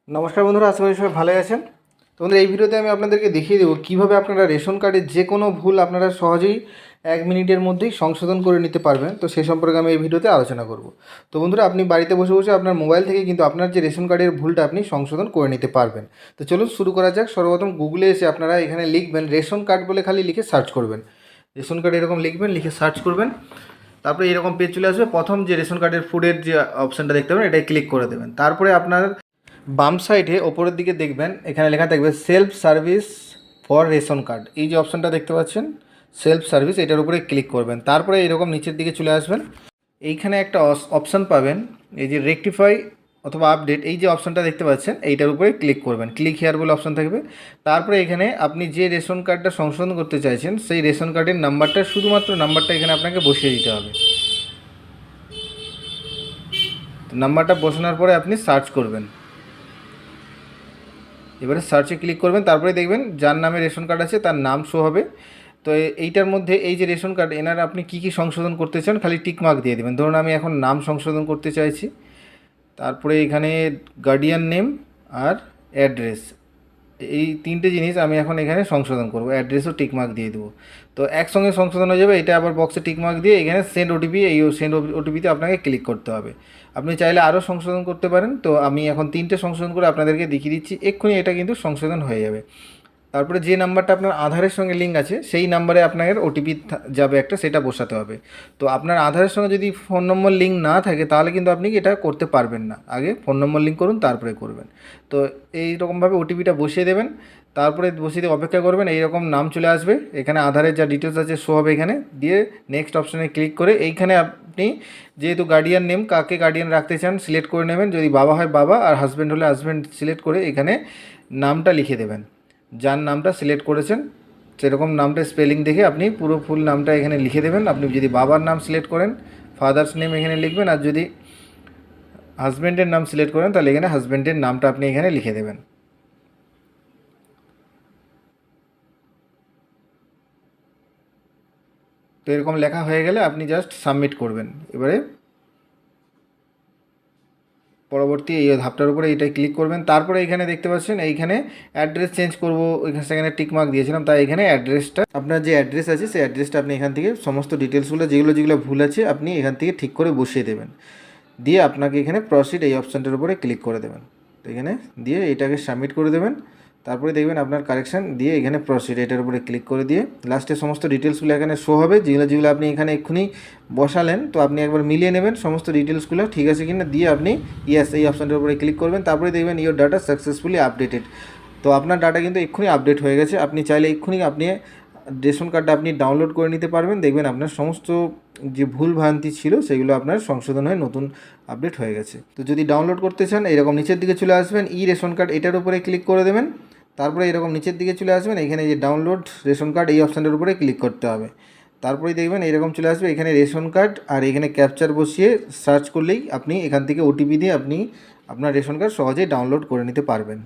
নমস্কার বন্ধুরা, আশা করি সবাই ভালো আছেন। তো বন্ধুরা, এই ভিডিওতে আমি আপনাদেরকে দেখিয়ে দেবো কীভাবে আপনারা রেশন কার্ডের যে কোনো ভুল আপনারা সহজেই 1 মিনিটের মধ্যেই সংশোধন করে নিতে পারবেন। তো সে সম্পর্কে আমি এই ভিডিওতে আলোচনা করব। তো বন্ধুরা, আপনি বাড়িতে বসে বসে আপনার মোবাইল থেকে কিন্তু আপনার যে রেশন কার্ডের ভুলটা আপনি সংশোধন করে নিতে পারবেন। তো চলুন শুরু করা যাক। সর্বপ্রথম গুগলে এসে আপনারা এখানে লিখবেন রেশন কার্ড বলে, খালি লিখে সার্চ করবেন। রেশন কার্ড এরকম লিখবেন, লিখে সার্চ করবেন। তারপরে এরকম পেজ চলে আসবে। প্রথম যে রেশন কার্ডের ফুডের যে অপশানটা দেখতে পাবেন, এটাই ক্লিক করে দেবেন। তারপরে আপনার বাম সাইডে ওপরের দিকে দেখবেন এখানে লেখা থাকবে self service for ration card. এই যে অপশানটা দেখতে পাচ্ছেন সেলফ সার্ভিস, এটার উপরে ক্লিক করবেন। তারপরে এরকম নিচের দিকে চলে আসবেন। এইখানে একটা অপশান পাবেন, এই যে রেকটিফাই অথবা আপডেট, এই যে অপশানটা দেখতে পাচ্ছেন এইটার উপরে ক্লিক করবেন। ক্লিক হেয়ার বলে অপশান থাকবে। তারপরে এখানে আপনি যে রেশন কার্ডটা সংশোধন করতে চাইছেন সেই রেশন কার্ডের নাম্বারটা, শুধুমাত্র নাম্বারটা এখানে আপনাকে বসিয়ে দিতে হবে। নাম্বারটা বসানোর পরে আপনি সার্চ করবেন। এবারে সার্চে ক্লিক করবেন। তারপরে দেখবেন যার নামে রেশন কার্ড আছে তার নাম শো হবে। তো এইটার মধ্যে এই যে রেশন কার্ড, এনার আপনি কী কী সংশোধন করতে চান খালি টিক মার্ক দিয়ে দেবেন। ধরুন আমি এখন নাম সংশোধন করতে চাইছি। তারপরে এখানে গার্ডিয়ান নেম আর অ্যাড্রেস, এই তিনটে জিনিস আমি এখন এখানে সংশোধন করব। অ্যাড্রেসও টিকমার্ক দিয়ে দেবো। তো একসঙ্গে সংশোধন হয়ে যাবে। এটা আবার বক্সে টিকমার্ক দিয়ে এখানে সেন্ড ওটিপি, এই সেন্ড ওটিপিতে আপনাকে ক্লিক করতে হবে। আপনি চাইলে আরও সংশোধন করতে পারেন। তো আমি এখন 3টে সংশোধন করে আপনাদেরকে দেখিয়ে দিচ্ছি, এক্ষুনি এটা কিন্তু সংশোধন হয়ে যাবে। তারপরে যে নাম্বারটা আপনার আধারের সঙ্গে লিঙ্ক আছে সেই নাম্বারে আপনার ওটিপি যাবে একটা, সেটা বসাতে হবে। তো আপনার আধারের সঙ্গে যদি ফোন নম্বর লিঙ্ক না থাকে তাহলে কিন্তু আপনি এটা করতে পারবেন না। আগে ফোন নম্বর লিঙ্ক করুন, তারপরে করবেন। তো এই রকমভাবে ওটিপিটা বসিয়ে দেবেন। তারপরে বসিয়ে দিয়ে অপেক্ষা করবেন। এইরকম নাম চলে আসবে, এখানে আধারের যা ডিটেলস আছে শো হবে এখানে। দিয়ে নেক্সট অপশানে ক্লিক করে এইখানে আপনি যেহেতু গার্ডিয়ান নেম, কাকে গার্ডিয়ান রাখতে চান সিলেক্ট করে নেবেন। যদি বাবা হয় বাবা, আর হাজব্যান্ড হলে হাজব্যান্ড সিলেক্ট করে এখানে নামটা লিখে দেবেন। যার নামটা সিলেক্ট করেছেন সেরকম নামটা স্পেলিং দেখে আপনি পুরো ফুল নামটা এখানে লিখে দেবেন। আপনি যদি বাবার নাম সিলেক্ট করেন ফাদার্স নেম এখানে লিখবেন, আর যদি হাজব্যান্ডের নাম সিলেক্ট করেন তাহলে এখানে হাজব্যান্ডের নামটা আপনি এখানে লিখে দেবেন। তো এরকম লেখা হয়ে গেলে আপনি জাস্ট সাবমিট করবেন। এবারে পরবর্তী এই ধাপটার উপরে এটাই ক্লিক করবেন। তারপরে এখানে দেখতে পাচ্ছেন এইখানে অ্যাড্রেস চেঞ্জ করবো, এখানে সেখানে টিকমার্ক দিয়েছিলাম, তাই এখানে অ্যাড্রেসটা, আপনার যে অ্যাড্রেস আছে সেই অ্যাড্রেসটা আপনি এখান থেকে সমস্ত ডিটেলসগুলো যেগুলো ভুল আছে আপনি এখান থেকে ঠিক করে বসিয়ে দেবেন। দিয়ে আপনাকে এখানে প্রসিড এই অপশানটার উপরে ক্লিক করে দেবেন। তো এখানে দিয়ে এটাকে সাবমিট করে দেবেন। তারপরে দেখবেন আপনার কারেকশান দিয়ে এখানে প্রসিড এটার উপরে ক্লিক করে দিয়ে লাস্টে সমস্ত ডিটেলসগুলো এখানে শো হবে, যেগুলো আপনি এখানে এক্ষুনি বসালেন। তো আপনি একবার মিলিয়ে নেবেন সমস্ত ডিটেলসগুলো ঠিক আছে কিনা, দিয়ে আপনি ইয়েস এই অপশানটার উপরে ক্লিক করবেন। তারপরে দেখবেন ইওর ডাটা সাকসেসফুলি আপডেটেড। তো আপনার ডাটা কিন্তু এক্ষুনি আপডেট হয়ে গেছে। আপনি চাইলে এক্ষুনি আপনি রেশন কার্ডটা আপনি ডাউনলোড করে নিতে পারবেন। দেখবেন আপনার সমস্ত যে ভুল ভ্রান্তি ছিল সেগুলো আপনার সংশোধন হয়ে নতুন আপডেট হয়ে গেছে। তো যদি ডাউনলোড করতে চান এরকম নিচের দিকে চলে আসবেন, ই রেশন কার্ড এটার উপরে ক্লিক করে দেবেন। তারপরে এরকম নিচের দিকে চলে আসবেন, এখানে যে ডাউনলোড রেশন কার্ড এই অপশানটার উপরে ক্লিক করতে হবে। তারপরেই দেখবেন এরকম চলে আসবে, এখানে রেশন কার্ড আর এখানে ক্যাপচার বসিয়ে সার্চ করলেই আপনি এখান থেকে ওটিপি দিয়ে আপনি আপনার রেশন কার্ড সহজেই ডাউনলোড করে নিতে পারবেন।